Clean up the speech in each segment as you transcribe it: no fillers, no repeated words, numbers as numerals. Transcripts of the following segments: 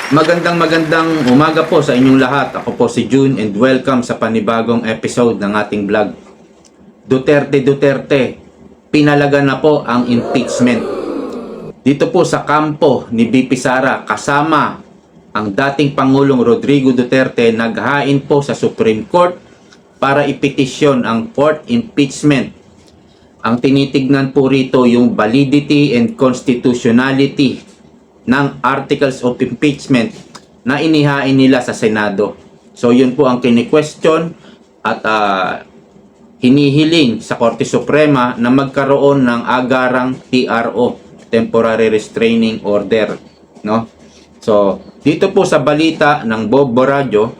Magandang umaga po sa inyong lahat. Ako po si June and welcome sa panibagong episode ng ating vlog. Duterte, pinalaga na po ang impeachment. Dito po sa kampo ni VP Sara kasama ang dating Pangulong Rodrigo Duterte naghain po sa Supreme Court para ipetisyon ang fourth impeachment. Ang tinitignan po rito yung validity and constitutionality ng articles of impeachment na inihain nila sa Senado. So yun po ang kini-question at hinihiling sa Korte Suprema na magkaroon ng agarang TRO, Temporary Restraining Order, no? So dito po sa balita ng Bombo Radio,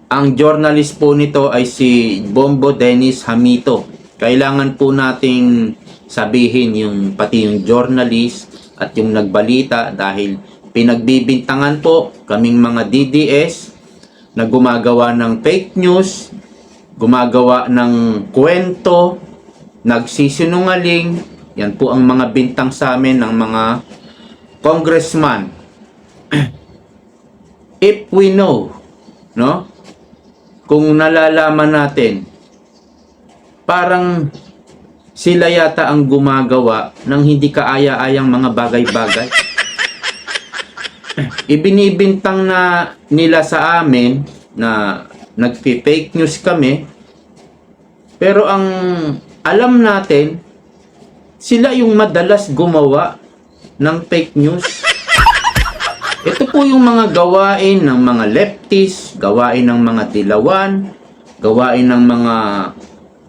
ang journalist po nito ay si Bombo Dennis Hamito. Kailangan po nating sabihin pati yung journalist at yung nagbalita dahil pinagbibintangan po kaming mga DDS na gumagawa ng fake news, gumagawa ng kwento, nagsisinungaling. Yan po ang mga bintang sa amin ng mga congressman. If we know, no? Kung nalalaman natin, parang sila yata ang gumagawa ng hindi kaaya-ayang mga bagay-bagay. Ibinibintang na nila sa amin na nagpi-fake news kami. Pero ang alam natin, sila yung madalas gumawa ng fake news. Ito po yung mga gawain ng mga leftists, gawain ng mga dilawan, gawain ng mga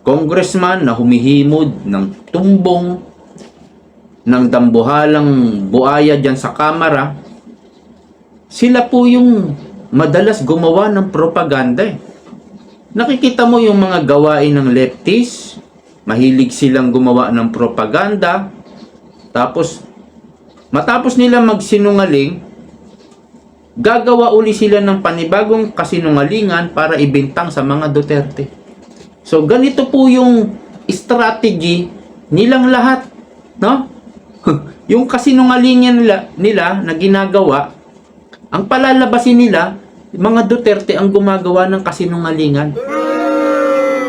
congressman na humihimod ng tumbong, ng dambuhalang buaya dyan sa kamera. Sila po yung madalas gumawa ng propaganda. Nakikita mo yung mga gawain ng leftists, mahilig silang gumawa ng propaganda, tapos matapos nila magsinungaling, gagawa uli sila ng panibagong kasinungalingan para ibintang sa mga Duterte. So ganito po yung strategy nilang lahat, no? Yung kasinungalingan nila na ginagawa, ang palalabasin nila, mga Duterte ang gumagawa ng kasinungalingan.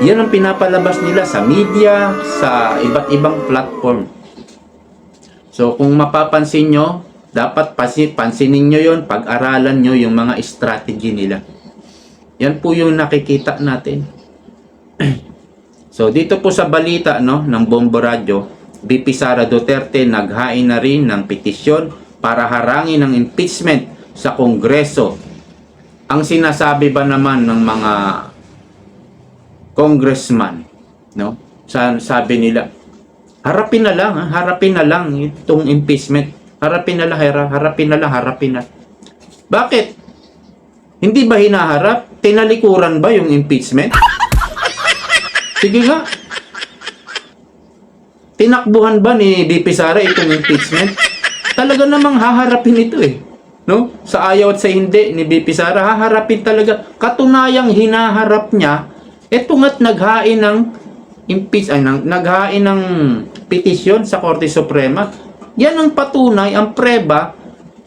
Yan ang pinapalabas nila sa media, sa iba't ibang platform. So kung mapapansin nyo, dapat pansinin nyo yun, pag-aralan nyo yung mga strategy nila. Yan po yung nakikita natin. So dito po sa balita ng Bombo Radio, VP Sara Duterte naghain na rin ng petisyon para harangin ang impeachment sa Kongreso. Ang sinasabi ba naman ng mga congressman, no? Sabi nila, harapin na lang itong impeachment. Harapin na lang. Bakit? Hindi ba hinaharap? Tinalikuran ba yung impeachment? Sige nga. Tinakbuhan ba ni VP Sara itong impeachment? Talaga namang haharapin ito no? Sa ayaw at sa hindi ni VP Sara, haharapin talaga. Katunayang hinaharap niya, eto nga't naghain ng naghain ng petisyon sa Korte Suprema. Yan ang patunay, ang preba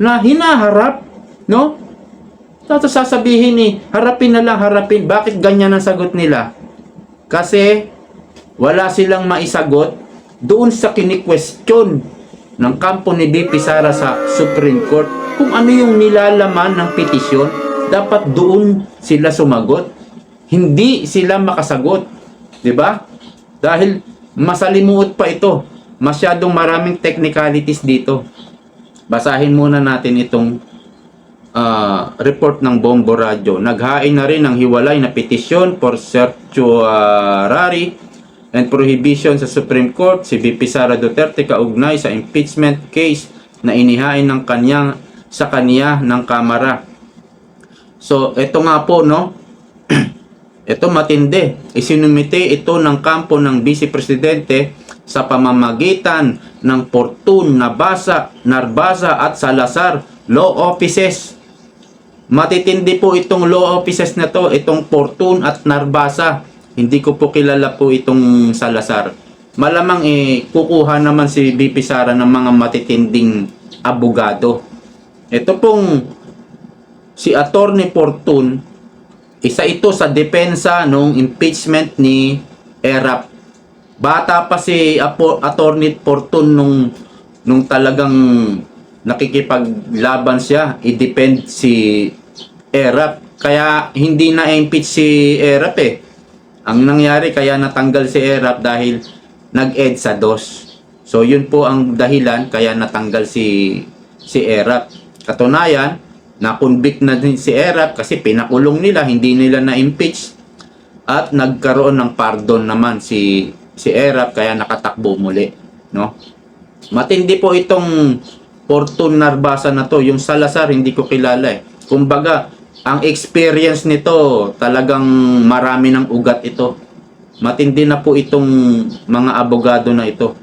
na hinaharap, no? Tapos sasabihin harapin na lang. Bakit ganyan ang sagot nila? Kasi wala silang maisagot doon sa kini-question ng kampo ni VP Sara sa Supreme Court. Kung ano yung nilalaman ng petisyon, dapat doon sila sumagot. Hindi sila makasagot. 'Di ba? Dahil masalimuot pa ito. Masyadong maraming technicalities dito. Basahin muna natin itong report ng Bombo Radio. Naghain na rin ng hiwalay na petisyon for certiorari and prohibition sa Supreme Court si VP Sara Duterte kaugnay sa impeachment case na inihain ng sa kanya ng Kamara. So, ito nga po, no? Ito matindi. Isinumite ito ng kampo ng Vice Presidente sa pamamagitan ng Fortun, Narbasa at Salazar law offices. Matitindi po itong law offices na to, itong Fortun at Narbasa. Hindi ko po kilala po itong Salazar. Malamang kukuha naman si VP Sara ng mga matitinding abogado. Ito pong si Attorney Fortun, isa ito sa depensa nung impeachment ni Erap. Bata pa si Attorney Fortun nung talagang nakikipaglaban siya, i-defend si Erap. Kaya hindi na impeach si Erap eh. Ang nangyari kaya natanggal si Erap dahil nag-EDSA 2. So yun po ang dahilan kaya natanggal si Erap. Katunayan, na-convict na din si Erap kasi pinakulong nila, hindi nila na-impeach. At nagkaroon ng pardon naman si Erap kaya nakatakbo muli, no? Matindi po itong Fortun Narvasa na to. Yung Salazar hindi ko kilala eh. Kumbaga, ang experience nito talagang marami ng ugat ito. Matindi na po itong mga abogado na ito.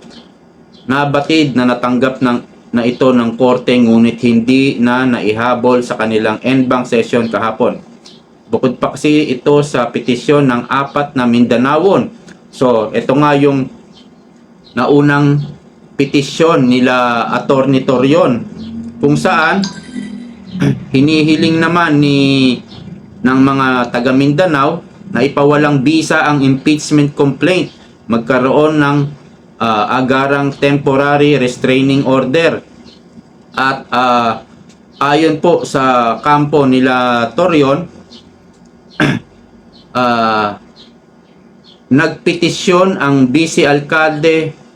Nabatid na natanggap na ito ng korte ngunit hindi na naihabol sa kanilang en banc session kahapon. Bukod pa kasi ito sa petisyon ng 4 na Mindanawon. So, ito nga yung naunang petisyon nila Attorney Torion kung saan hinihiling naman ng mga taga Mindanao na ipawalang bisa ang impeachment complaint, magkaroon ng agarang temporary restraining order. At ayon po sa kampo nila Torion, nagpetisyon ang vice alkalde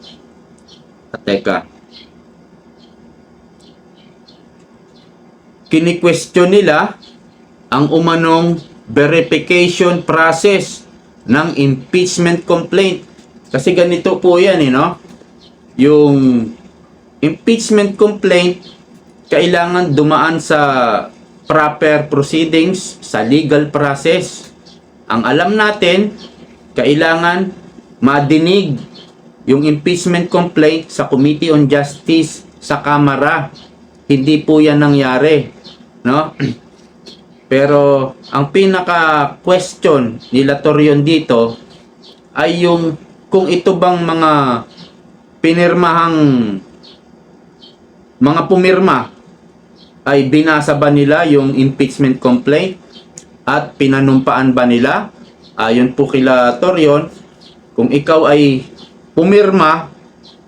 kini-question nila ang umanong verification process ng impeachment complaint. Kasi ganito po yan no? Yung impeachment complaint kailangan dumaan sa proper proceedings, sa legal process. Ang alam natin, kailangan madinig yung impeachment complaint sa Committee on Justice sa Kamara. Hindi po yan nangyari, no? Pero ang pinaka-question nila Torion dito ay yung kung ito bang mga pumirma ay binasa ba nila yung impeachment complaint at pinanumpaan ba nila? Ayon po kila Torion, kung ikaw ay pumirma,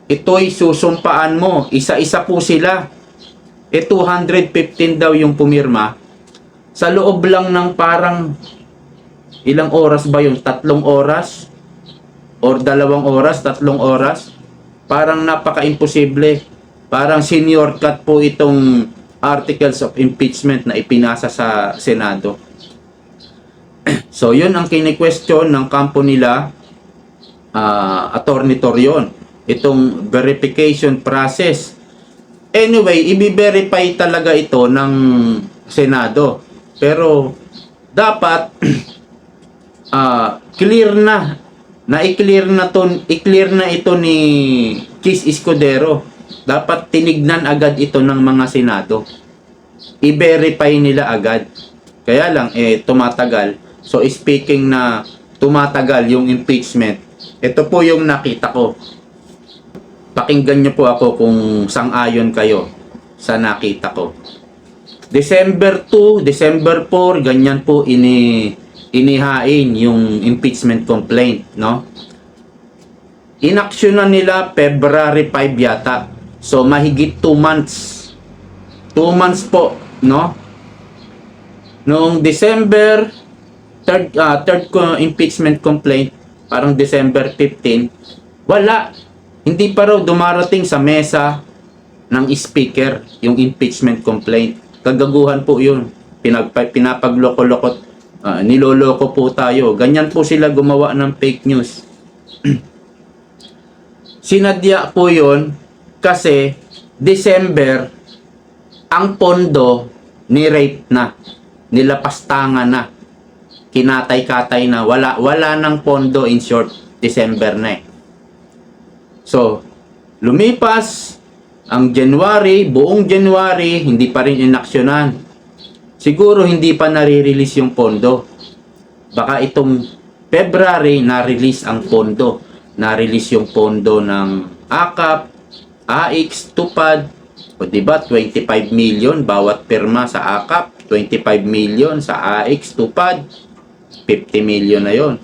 ito'y susumpaan mo. Isa-isa po sila. 215 daw yung pumirma. Sa loob lang ng parang ilang oras ba yun? 3 oras? Or 2 oras? 3 oras? Parang napaka-imposible. Parang senior cut po itong articles of impeachment na ipinasa sa Senado. So, yun ang kini-question ng kampo nila, Attorney Torion. Itong verification process. Anyway, i-verify talaga ito ng Senado. Pero, dapat, clear na. I-clear na ito ni Chis Escudero. Dapat tinignan agad ito ng mga Senado. I-verify nila agad. Kaya lang, tumatagal. So, speaking na tumatagal yung impeachment, ito po yung nakita ko. Pakinggan nyo po ako kung sang-ayon kayo sa nakita ko. December 2, December 4, ganyan po inihain yung impeachment complaint, no? Inaksyonan nila February 5 yata. So, mahigit 2 months. 2 months po, no? Noong December, third impeachment complaint, parang December 15, wala. Hindi pa raw dumarating sa mesa ng speaker yung impeachment complaint. Kagaguhan po yun. Pinapagloko-loko, niloloko po tayo. Ganyan po sila gumawa ng fake news. Sinadya po yun kasi December ang pondo ni-rape na, nilapastangan na, kinatay-katay na, wala ng pondo, in short, December na eh. So, lumipas ang January, buong January, hindi pa rin inaksyonan. Siguro hindi pa nare-release yung pondo. Baka itong February na-release ang pondo. Na-release yung pondo ng AKAP, AX, TUPAD, O diba, 25 million bawat pirma sa AKAP, 25 million sa AX, Tupad, 50 million na yon.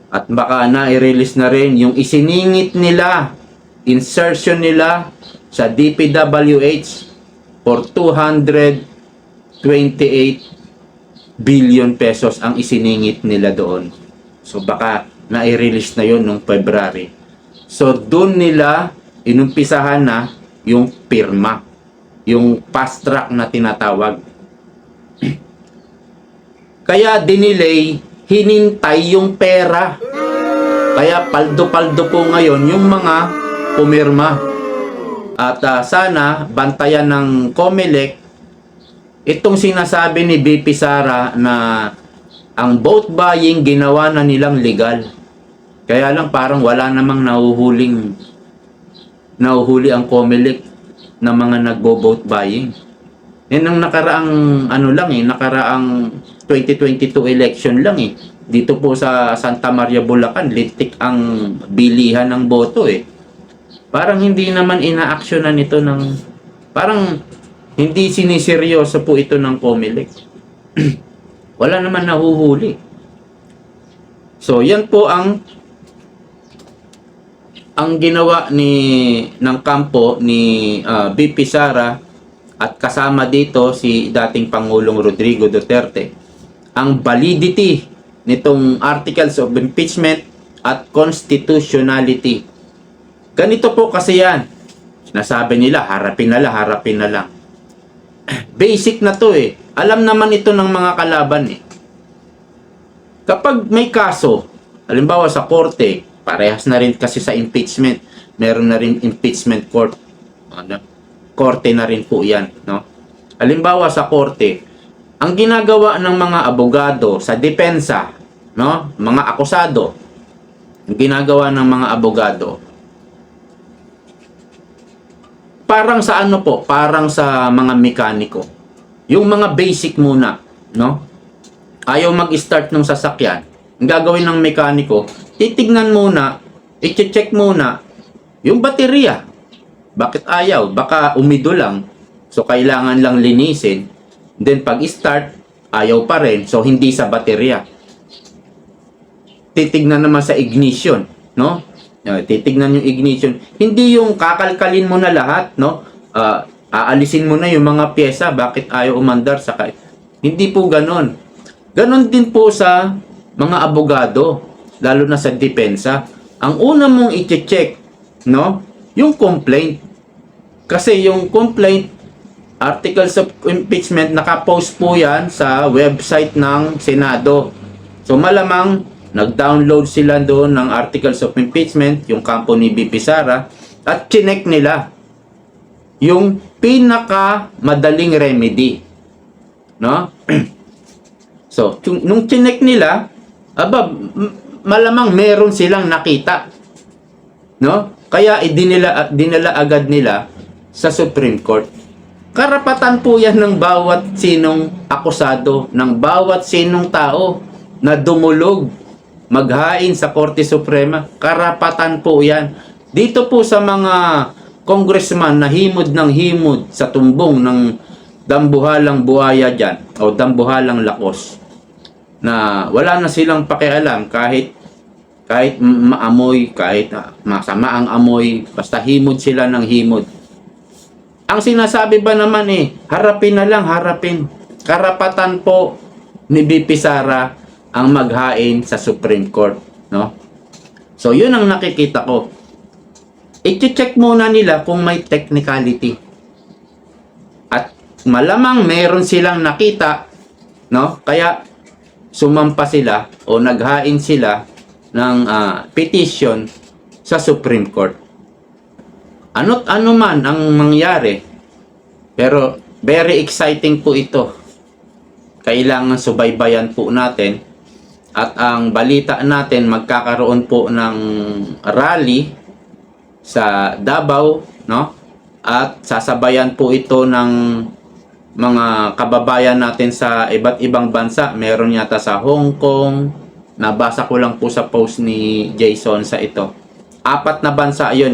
At baka na i-release na rin yung isiningit nila, insertion nila sa DPWH for 228 billion pesos ang isiningit nila doon. So baka na i-release na yon nung February. So doon nila inumpisahan na yung pirma, yung fast track na tinatawag. Kaya dinelay, hinintay yung pera. Kaya paldo-paldo po ngayon yung mga pumirma. At sana bantayan ng COMELEC itong sinasabi ni BP Sara na ang vote buying ginawa na nilang legal. Kaya lang parang wala namang nahuhuli ang COMELEC na mga nagbo-vote buying. Yan ang nakaraang nakaraang 2022 election lang eh. Dito po sa Santa Maria, Bulacan, lintik ang bilihan ng boto eh. Parang hindi naman inaaksyonan ito parang hindi siniseryoso po ito ng COMELEC. Wala naman nahuhuli. So, yan po ang ginawa ng kampo ni BP Sara at kasama dito si dating Pangulong Rodrigo Duterte. Ang validity nitong articles of impeachment at constitutionality. Ganito po kasi yan. Nasabi nila, harapin na lang. Basic na to eh. Alam naman ito ng mga kalaban eh. Kapag may kaso, halimbawa sa korte, parehas na rin kasi sa impeachment. Meron na rin impeachment court. Korte na rin po yan. No? Halimbawa sa korte, ang ginagawa ng mga abogado sa depensa, no? Mga akusado, ang ginagawa ng mga abogado, parang sa parang sa mga mekaniko. Yung mga basic muna, no? Ayaw mag-start ng sasakyan. Ang gagawin ng mekaniko, titignan muna, i-check muna yung baterya. Bakit ayaw? Baka umido lang. So, kailangan lang linisin. Then, pag-start, ayaw pa rin. So, hindi sa baterya. Titignan naman sa ignition, no? Titignan yung ignition. Hindi yung kakalkalin mo na lahat, no? Aalisin mo na yung mga pyesa. Bakit ayaw umandar? Hindi po ganon. Ganon din po sa mga abogado, lalo na sa depensa. Ang una mong i-check, no? Yung complaint. Kasi yung complaint, articles of impeachment, nakapost po yan sa website ng Senado. So malamang nag-download sila doon ng articles of impeachment, yung kampo ni BP Sara, at chinek nila yung pinaka madaling remedy. No? So, nung chinek nila, malamang meron silang nakita. No? Kaya dinala agad nila sa Supreme Court. Karapatan po yan ng bawat sinong akusado, ng bawat sinong tao na dumulog, maghain sa Korte Suprema. Karapatan po yan. Dito po sa mga congressman na himod ng himod sa tumbong ng dambuhalang buhaya dyan, o dambuhalang lakos, na wala na silang pakialam kahit maamoy, kahit masama ang amoy, basta himod sila ng himod. Ang sinasabi ba naman harapin na lang, harapin. Karapatan po ni BP Sara ang maghain sa Supreme Court, no? So, yun ang nakikita ko. I-check muna nila kung may technicality. At malamang meron silang nakita, no? Kaya sumampa sila o naghain sila ng petition sa Supreme Court. Ano't ano man ang mangyari, pero very exciting po ito. Kailangan subaybayan po natin. At ang balita natin, magkakaroon po ng rally sa Davao, no? At sasabayan po ito ng mga kababayan natin sa iba't ibang bansa. Meron yata sa Hong Kong. Nabasa ko lang po sa post ni Jason sa ito. 4 na bansa yun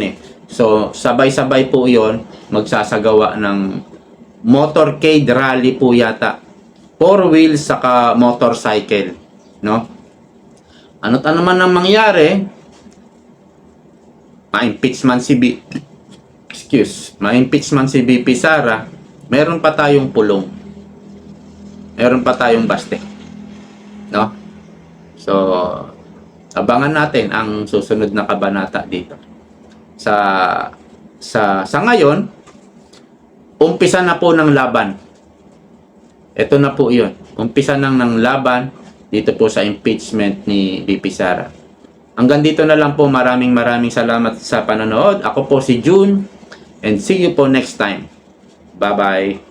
So, sabay-sabay po yon magsasagawa ng motorcade rally po yata. 4 wheels saka motorcycle, no? Ano't ano man ang mangyari, ma-impeachment si ma-impeachment si VP Sara, meron pa tayong pulong. Meron pa tayong baste. No? So, abangan natin ang susunod na kabanata dito. Sa ngayon, umpisa na po ng laban. Ito na po 'yon. Umpisa ng laban dito po sa impeachment ni VP Sara. Hanggang dito na lang po. Maraming salamat sa panonood. Ako po si June and see you po next time. Bye-bye.